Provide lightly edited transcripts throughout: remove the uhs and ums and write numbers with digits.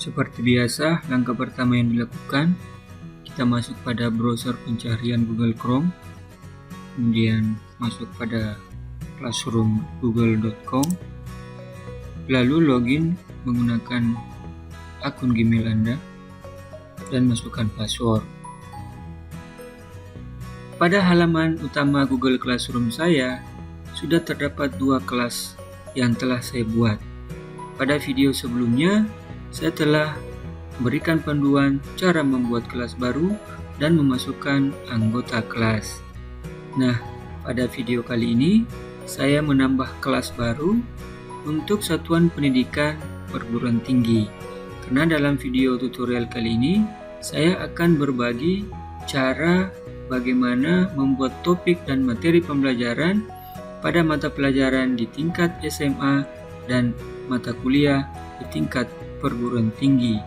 Seperti biasa, langkah pertama yang dilakukan, kita masuk pada browser pencarian Google Chrome, kemudian masuk pada classroom.google.com, lalu login menggunakan akun Gmail Anda, dan masukkan password. Pada halaman utama Google Classroom saya, sudah terdapat 2 kelas yang telah saya buat. Pada video sebelumnya, saya telah memberikan panduan cara membuat kelas baru dan memasukkan anggota kelas. Nah, pada video kali ini, saya menambah kelas baru untuk satuan pendidikan perguruan tinggi. Karena dalam video tutorial kali ini, saya akan berbagi cara bagaimana membuat topik dan materi pembelajaran pada mata pelajaran di tingkat SMA dan mata kuliah di tingkat perguruan tinggi.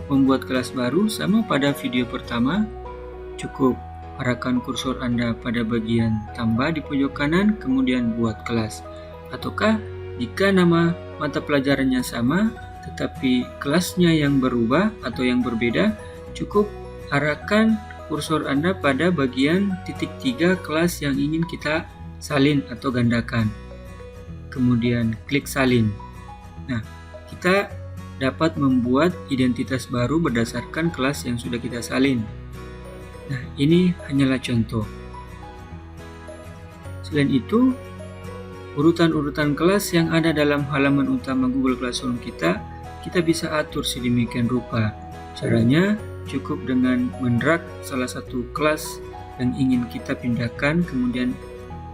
Membuat kelas baru sama pada video pertama, cukup arahkan kursor Anda pada bagian tambah di pojok kanan, kemudian buat kelas. Ataukah jika nama mata pelajarannya sama, tetapi kelasnya yang berubah atau yang berbeda, cukup arahkan kursor Anda pada bagian titik 3 kelas yang ingin kita salin atau gandakan. Kemudian klik salin. Nah, kita dapat membuat identitas baru berdasarkan kelas yang sudah kita salin. Nah, ini hanyalah contoh. Selain itu, urutan-urutan kelas yang ada dalam halaman utama Google Classroom kita bisa atur sedemikian rupa. Caranya cukup dengan mendrag salah satu kelas yang ingin kita pindahkan, kemudian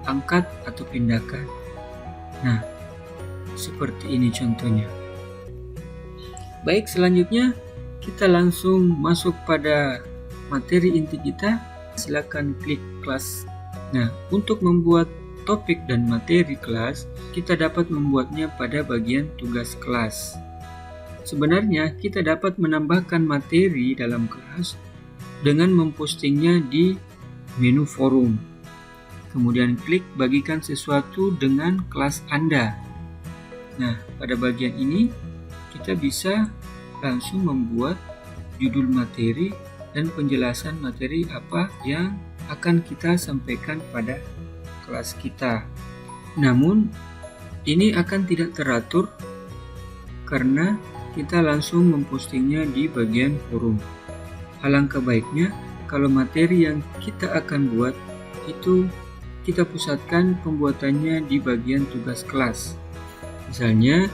angkat atau pindahkan. Nah, seperti ini contohnya. Baik, selanjutnya kita langsung masuk pada materi inti kita. Silakan klik kelas. Nah, untuk membuat topik dan materi kelas, kita dapat membuatnya pada bagian tugas kelas. Sebenarnya kita dapat menambahkan materi dalam kelas dengan mempostingnya di menu forum. Kemudian klik bagikan sesuatu dengan kelas Anda. Nah, pada bagian ini kita bisa langsung membuat judul materi dan penjelasan materi apa yang akan kita sampaikan pada kelas kita. Namun, ini akan tidak teratur karena kita langsung mempostingnya di bagian forum. Alangkah baiknya kalau materi yang kita akan buat itu kita pusatkan pembuatannya di bagian tugas kelas. Misalnya,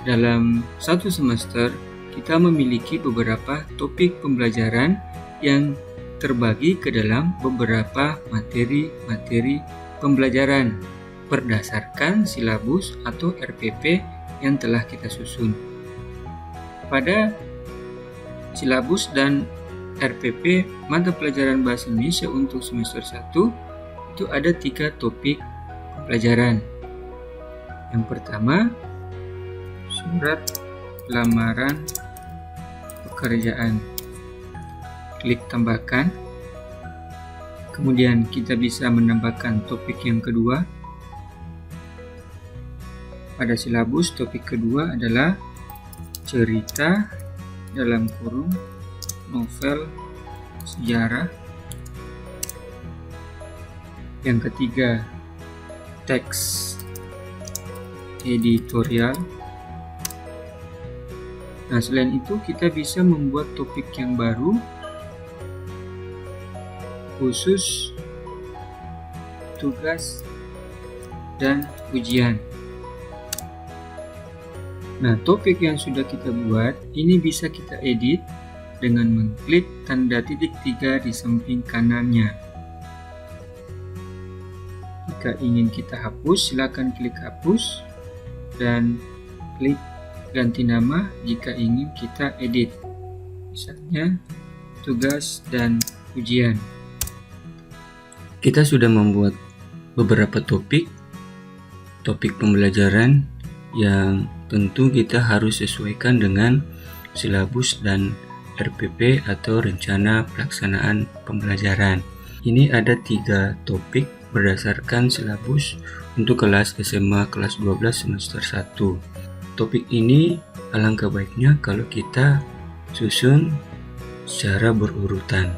dalam satu semester, kita memiliki beberapa topik pembelajaran yang terbagi ke dalam beberapa materi-materi pembelajaran berdasarkan silabus atau RPP yang telah kita susun. Pada silabus dan RPP mata pelajaran Bahasa Indonesia untuk semester 1 itu ada 3 topik pembelajaran. Yang pertama, surat lamaran pekerjaan. Klik tambahkan. Kemudian kita bisa menambahkan topik yang kedua. Pada silabus topik kedua adalah cerita dalam kurung novel sejarah. Yang ketiga, teks editorial. Nah, selain itu kita bisa membuat topik yang baru khusus tugas dan ujian. Nah, topik yang sudah kita buat ini bisa kita edit dengan mengklik tanda titik 3 di samping kanannya. Jika ingin kita hapus, silakan klik hapus dan klik ganti nama jika ingin kita edit, misalnya tugas dan ujian. Kita sudah membuat beberapa topik pembelajaran yang tentu kita harus sesuaikan dengan silabus dan RPP atau rencana pelaksanaan pembelajaran. Ini ada 3 topik berdasarkan silabus untuk kelas SMA kelas 12 semester 1. topik ini alangkah baiknya kalau kita susun secara berurutan.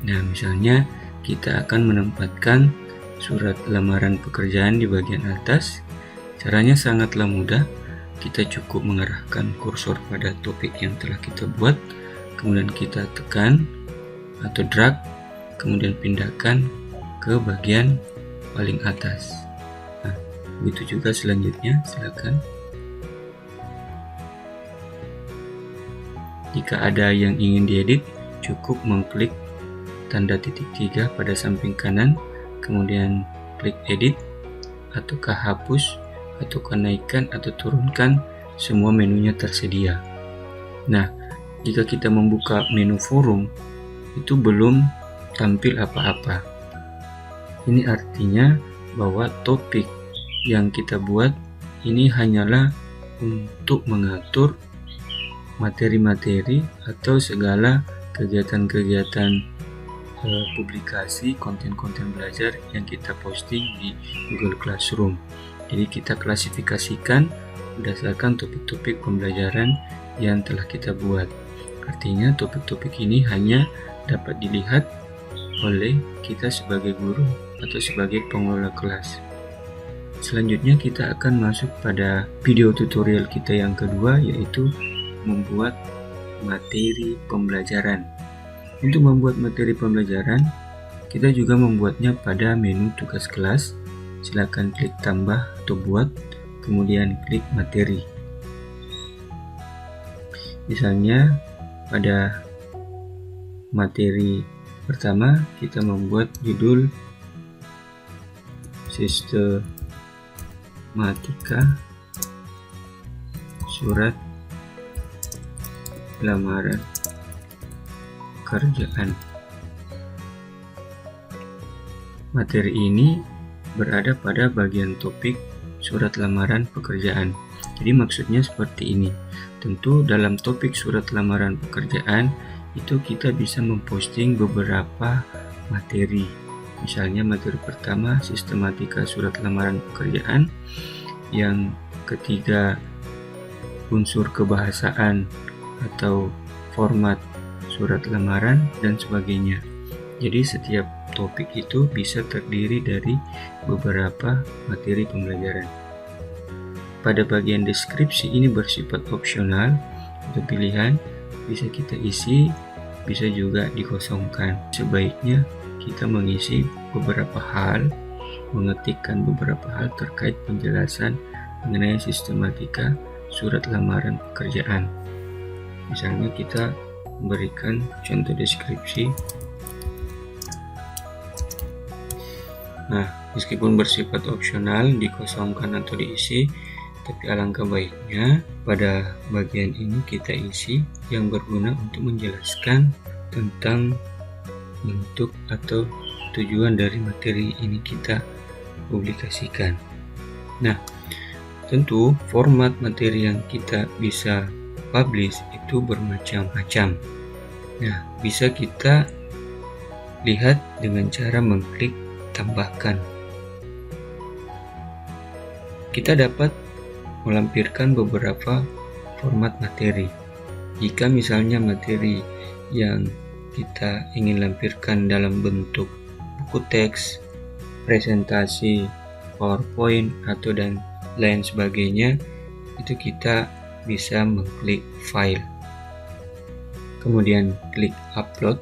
Nah, misalnya kita akan menempatkan surat lamaran pekerjaan di bagian atas. Caranya sangatlah mudah. Kita cukup mengarahkan kursor pada topik yang telah kita buat, kemudian kita tekan atau drag, kemudian pindahkan ke bagian paling atas. Nah, begitu juga selanjutnya, silakan. Jika ada yang ingin diedit, cukup mengklik tanda titik 3 pada samping kanan, kemudian klik edit, ataukah hapus, ataukah naikkan atau turunkan, semua menunya tersedia. Nah, jika kita membuka menu forum, itu belum tampil apa-apa. Ini artinya bahwa topik yang kita buat ini hanyalah untuk mengatur materi-materi atau segala kegiatan-kegiatan publikasi konten-konten belajar yang kita posting di Google Classroom. Jadi kita klasifikasikan berdasarkan topik-topik pembelajaran yang telah kita buat. Artinya topik-topik ini hanya dapat dilihat oleh kita sebagai guru atau sebagai pengelola kelas. Selanjutnya kita akan masuk pada video tutorial kita yang kedua, yaitu membuat materi pembelajaran. Untuk membuat materi pembelajaran, kita juga membuatnya pada menu tugas kelas. Silakan klik tambah atau buat, kemudian klik materi. Misalnya pada materi pertama kita membuat judul Sistematika Surat Lamaran Pekerjaan. Materi ini berada pada bagian topik surat lamaran pekerjaan. Jadi maksudnya seperti ini. Tentu dalam topik surat lamaran pekerjaan itu kita bisa memposting beberapa materi. Misalnya materi pertama sistematika surat lamaran pekerjaan, yang ketiga unsur kebahasaan atau format surat lamaran dan sebagainya. Jadi setiap topik itu bisa terdiri dari beberapa materi pembelajaran. Pada bagian deskripsi ini bersifat opsional atau pilihan, bisa kita isi, bisa juga dikosongkan. Sebaiknya kita mengisi beberapa hal, mengetikkan beberapa hal terkait penjelasan mengenai sistematika surat lamaran pekerjaan. Misalnya kita memberikan contoh deskripsi. Nah, meskipun bersifat opsional dikosongkan atau diisi, tapi alangkah baiknya pada bagian ini kita isi yang berguna untuk menjelaskan tentang bentuk atau tujuan dari materi ini kita publikasikan. Nah, tentu format materi yang kita bisa publish itu bermacam-macam. Nah, bisa kita lihat dengan cara mengklik tambahkan. Kita dapat melampirkan beberapa format materi. Jika misalnya materi yang kita ingin lampirkan dalam bentuk buku teks, presentasi, PowerPoint, atau dan lain sebagainya, itu kita bisa mengklik file, kemudian klik upload,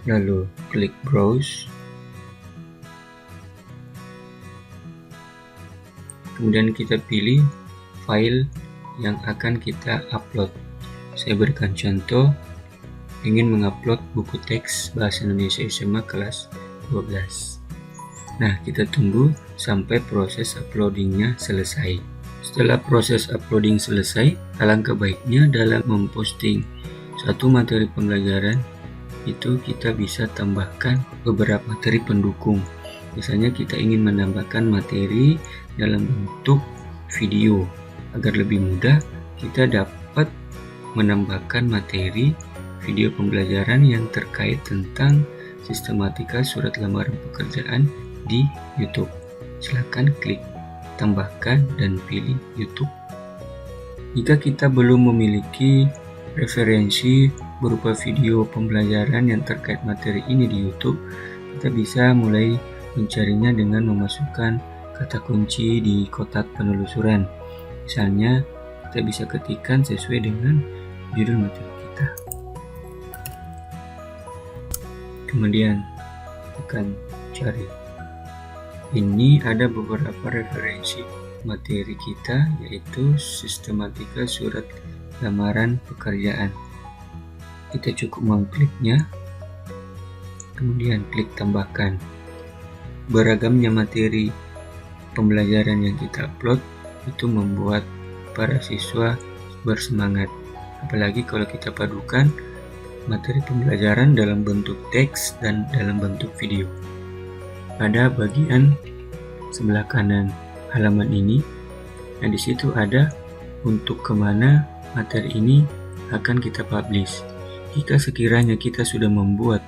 lalu klik browse, kemudian kita pilih file yang akan kita upload. Saya berikan contoh, ingin mengupload buku teks Bahasa Indonesia SMA kelas 12. Nah, kita tunggu sampai proses uploadingnya selesai. Setelah proses uploading selesai, alangkah baiknya dalam memposting satu materi pembelajaran itu kita bisa tambahkan beberapa materi pendukung. Misalnya kita ingin menambahkan materi dalam bentuk video. Agar lebih mudah, kita dapat menambahkan materi video pembelajaran yang terkait tentang sistematika surat lamaran pekerjaan di YouTube. Silakan klik tambahkan dan pilih YouTube. Jika kita belum memiliki referensi berupa video pembelajaran yang terkait materi ini di YouTube, kita bisa mulai mencarinya dengan memasukkan kata kunci di kotak penelusuran. Misalnya, kita bisa ketikkan sesuai dengan judul materi kita. Kemudian, tekan cari. Ini ada beberapa referensi materi kita, yaitu sistematika surat lamaran pekerjaan. Kita cukup mengkliknya, kemudian klik tambahkan. Beragamnya materi pembelajaran yang kita upload itu membuat para siswa bersemangat, apalagi kalau kita padukan materi pembelajaran dalam bentuk teks dan dalam bentuk video. Pada bagian sebelah kanan halaman ini, nah di situ ada untuk kemana materi ini akan kita publish. Jika sekiranya kita sudah membuat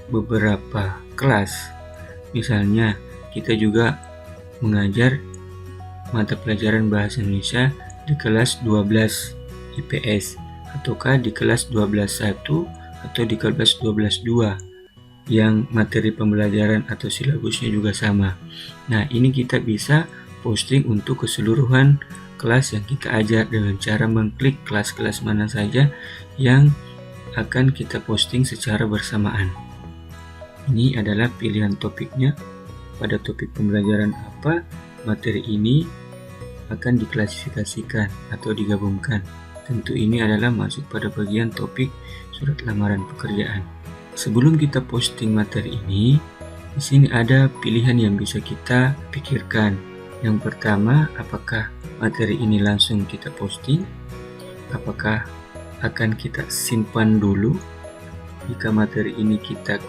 beberapa kelas, misalnya kita juga mengajar mata pelajaran Bahasa Indonesia di kelas 12 IPS, ataukah di kelas 12.1 atau di kelas 12.2 yang materi pembelajaran atau silabusnya juga sama. Nah, ini kita bisa posting untuk keseluruhan kelas yang kita ajar dengan cara mengklik kelas-kelas mana saja yang akan kita posting secara bersamaan. Ini adalah pilihan topiknya. Pada topik pembelajaran apa, materi ini akan diklasifikasikan atau digabungkan. Tentu ini adalah masuk pada bagian topik surat lamaran pekerjaan. Sebelum kita posting materi ini, di sini ada pilihan yang bisa kita pikirkan. Yang pertama, apakah materi ini langsung kita posting? Apakah akan kita simpan dulu? Jika materi ini kita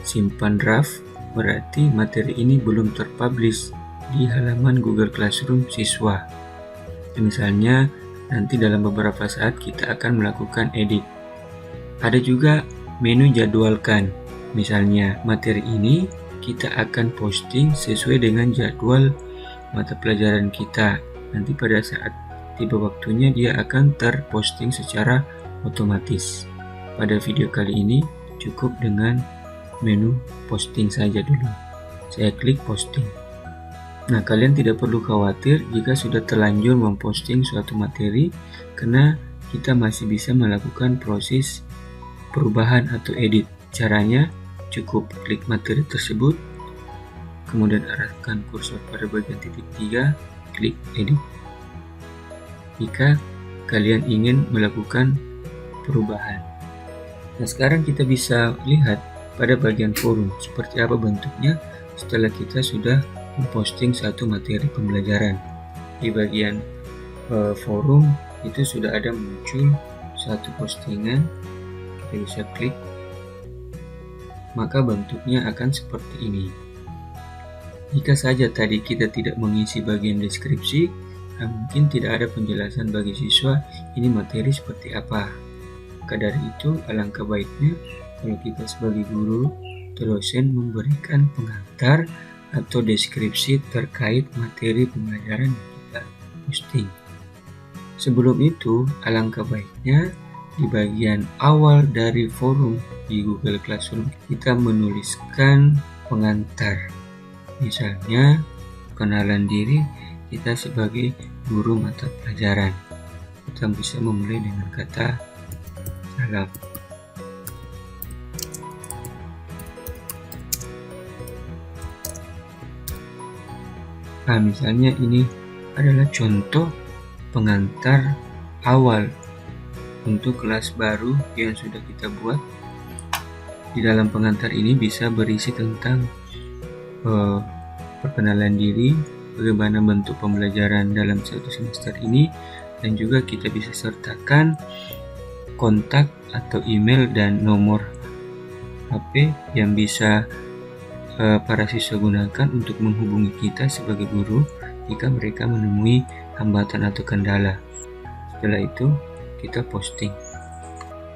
simpan draft, berarti materi ini belum terpublish di halaman Google Classroom siswa. Misalnya, nanti dalam beberapa saat kita akan melakukan edit. Ada juga menu jadwalkan. Misalnya, materi ini kita akan posting sesuai dengan jadwal mata pelajaran kita. Nanti pada saat tiba waktunya dia akan terposting secara otomatis. Pada video kali ini cukup dengan menu posting saja dulu. Saya klik posting. Nah, kalian tidak perlu khawatir jika sudah terlanjur memposting suatu materi, karena kita masih bisa melakukan proses perubahan atau edit. Caranya cukup klik materi tersebut, kemudian arahkan kursor pada bagian titik 3, klik edit. Jika kalian ingin melakukan perubahan. Nah, sekarang kita bisa lihat pada bagian forum seperti apa bentuknya setelah kita sudah memposting satu materi pembelajaran. Di bagian forum itu sudah ada muncul satu postingan, kita bisa klik, maka bentuknya akan seperti ini. Jika saja tadi kita tidak mengisi bagian deskripsi, mungkin tidak ada penjelasan bagi siswa ini materi seperti apa. Maka dari itu, alangkah baiknya kalau kita sebagai guru atau dosen memberikan pengantar atau deskripsi terkait materi pembelajaran yang kita posting. Sebelum itu, alangkah baiknya di bagian awal dari forum di Google Classroom kita menuliskan pengantar. Misalnya, kenalan diri kita sebagai guru mata pelajaran. Kita bisa memulai dengan kata salam. Nah, misalnya ini adalah contoh pengantar awal untuk kelas baru yang sudah kita buat. Di dalam pengantar ini bisa berisi tentang perkenalan diri, bagaimana bentuk pembelajaran dalam satu semester ini, dan juga kita bisa sertakan kontak atau email dan nomor HP yang bisa para siswa gunakan untuk menghubungi kita sebagai guru jika mereka menemui hambatan atau kendala. Setelah itu kita posting.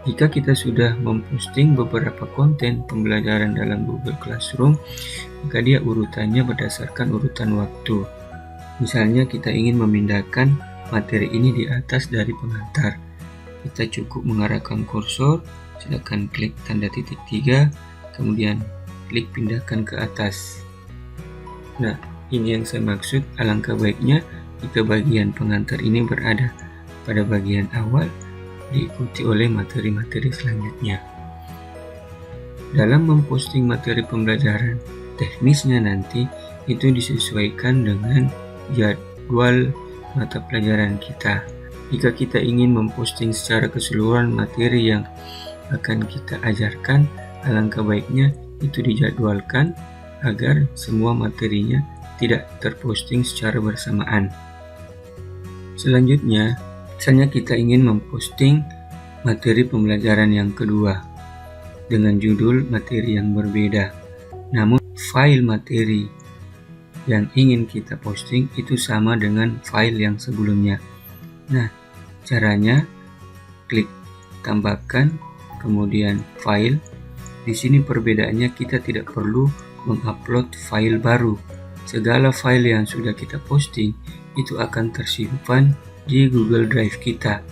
Jika kita sudah memposting beberapa konten pembelajaran dalam Google Classroom, maka dia urutannya berdasarkan urutan waktu. Misalnya kita ingin memindahkan materi ini di atas dari pengantar. Kita cukup mengarahkan kursor, silakan klik tanda titik 3, kemudian klik pindahkan ke atas. Nah, ini yang saya maksud. Alangkah baiknya jika bagian pengantar ini berada pada bagian awal, diikuti oleh materi-materi selanjutnya. Dalam memposting materi pembelajaran, teknisnya nanti itu disesuaikan dengan jadwal mata pelajaran kita. Jika kita ingin memposting secara keseluruhan materi yang akan kita ajarkan, alangkah baiknya itu dijadwalkan agar semua materinya tidak terposting secara bersamaan. Selanjutnya, misalnya kita ingin memposting materi pembelajaran yang kedua dengan judul materi yang berbeda, namun file materi yang ingin kita posting itu sama dengan file yang sebelumnya. Nah, caranya klik tambahkan, kemudian file. Di sini perbedaannya kita tidak perlu mengupload file baru. Segala file yang sudah kita posting itu akan tersimpan di Google Drive kita.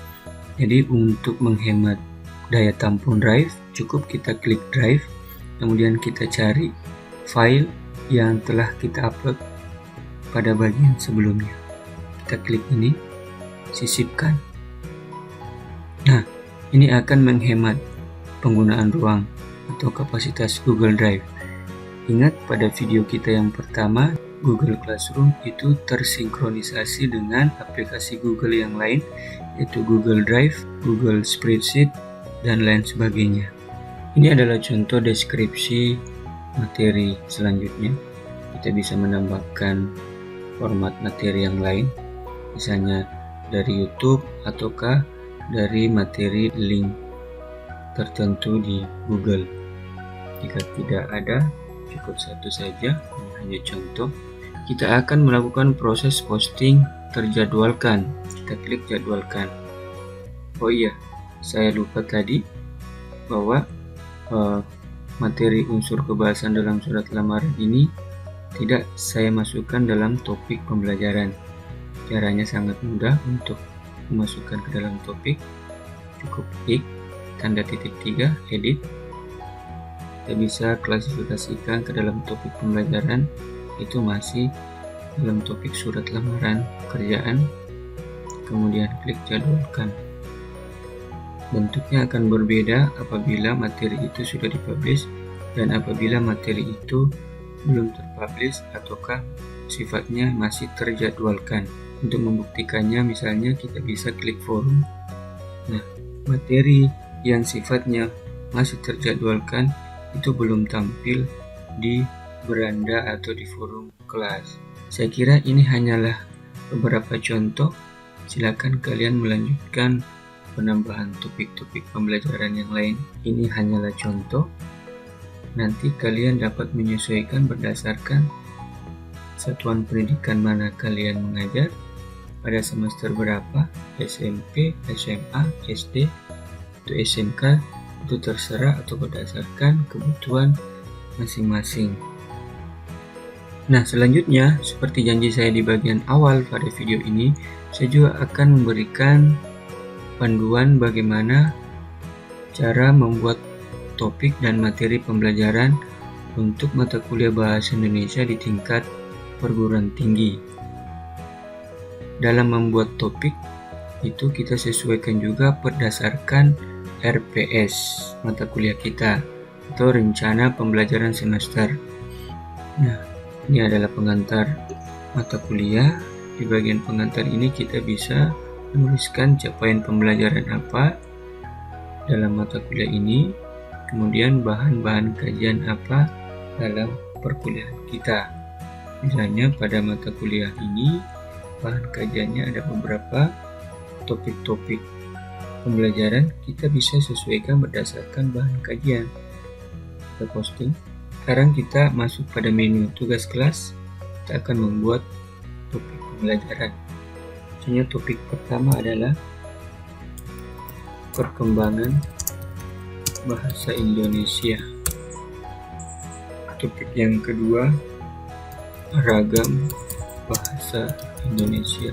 Jadi untuk menghemat daya tampung drive, cukup kita klik drive, kemudian kita cari file yang telah kita upload pada bagian sebelumnya. Kita klik ini, sisipkan. Nah, ini akan menghemat penggunaan ruang atau kapasitas Google Drive. Ingat pada video kita yang pertama, Google Classroom itu tersinkronisasi dengan aplikasi Google yang lain, yaitu Google Drive, Google Spreadsheet, dan lain sebagainya. Ini adalah contoh deskripsi materi selanjutnya. Kita bisa menambahkan format materi yang lain, misalnya dari YouTube ataukah dari materi link tertentu di Google. Jika tidak ada, cukup satu saja, ini hanya contoh. Kita akan melakukan proses posting terjadwalkan. Kita klik jadwalkan. Oh iya, saya lupa tadi bahwa materi unsur kebahasan dalam surat lamaran ini tidak saya masukkan dalam topik pembelajaran. Caranya sangat mudah untuk memasukkan ke dalam topik. Cukup klik tanda titik 3, edit. Kita bisa klasifikasikan ke dalam topik pembelajaran, itu masih dalam topik surat lamaran pekerjaan, kemudian klik jadwalkan. Bentuknya akan berbeda apabila materi itu sudah dipublish dan apabila materi itu belum terpublish ataukah sifatnya masih terjadwalkan. Untuk membuktikannya, misalnya kita bisa klik forum. Nah, materi yang sifatnya masih terjadwalkan itu belum tampil di beranda atau di forum kelas. Saya kira ini hanyalah beberapa contoh. Silakan kalian melanjutkan penambahan topik-topik pembelajaran yang lain. Ini hanyalah contoh. Nanti kalian dapat menyesuaikan berdasarkan satuan pendidikan mana kalian mengajar, pada semester berapa, SMP, SMA, SD, atau SMK, itu terserah atau berdasarkan kebutuhan masing-masing. Nah, selanjutnya, seperti janji saya di bagian awal pada video ini, saya juga akan memberikan panduan bagaimana cara membuat topik dan materi pembelajaran untuk mata kuliah Bahasa Indonesia di tingkat perguruan tinggi. Dalam membuat topik itu kita sesuaikan juga berdasarkan RPS mata kuliah kita atau rencana pembelajaran semester. Nah, ini adalah pengantar mata kuliah. Di bagian pengantar ini kita bisa menuliskan capaian pembelajaran apa dalam mata kuliah ini, kemudian bahan-bahan kajian apa dalam perkuliahan kita. Misalnya pada mata kuliah ini, bahan kajiannya ada beberapa topik-topik pembelajaran, kita bisa sesuaikan berdasarkan bahan kajian. Kita posting. Sekarang kita masuk pada menu tugas kelas. Kita akan membuat topik pembelajaran. Misalnya topik pertama adalah perkembangan bahasa Indonesia. Topik yang kedua, ragam bahasa Indonesia.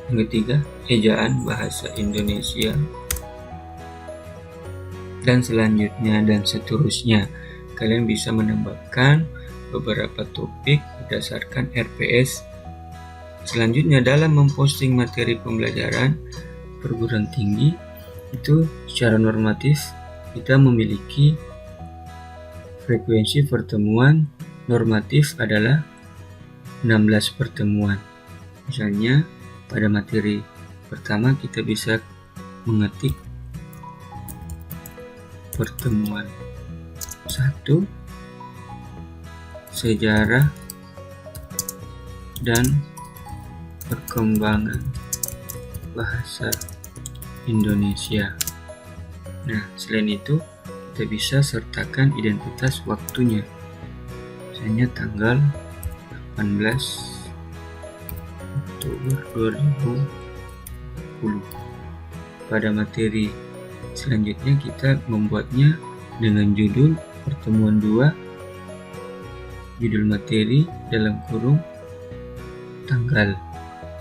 Yang ketiga, ejaan bahasa Indonesia. Dan selanjutnya dan seterusnya. Kalian bisa menambahkan beberapa topik berdasarkan RPS. Selanjutnya, dalam memposting materi pembelajaran perguruan tinggi, itu secara normatif kita memiliki frekuensi pertemuan normatif adalah 16 pertemuan. Misalnya pada materi pertama kita bisa mengetik pertemuan 1, sejarah dan perkembangan bahasa Indonesia. Nah, selain itu kita bisa sertakan identitas waktunya. Misalnya tanggal 18 Oktober 2020. Pada materi selanjutnya kita membuatnya dengan judul pertemuan 2, judul materi dalam kurung tanggal,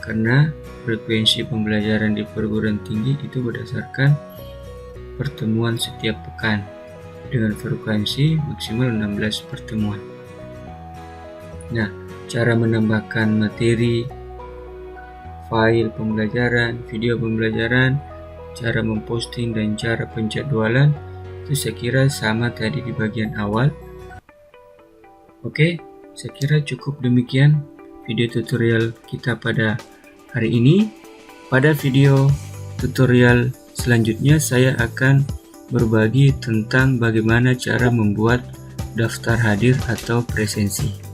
karena frekuensi pembelajaran di perguruan tinggi itu berdasarkan pertemuan setiap pekan dengan frekuensi maksimal 16 pertemuan. Nah, cara menambahkan materi, file pembelajaran, video pembelajaran, cara memposting dan cara penjadwalan itu saya kira sama tadi di bagian awal. Oke, saya kira cukup demikian video tutorial kita pada hari ini. Pada video tutorial selanjutnya saya akan berbagi tentang bagaimana cara membuat daftar hadir atau presensi.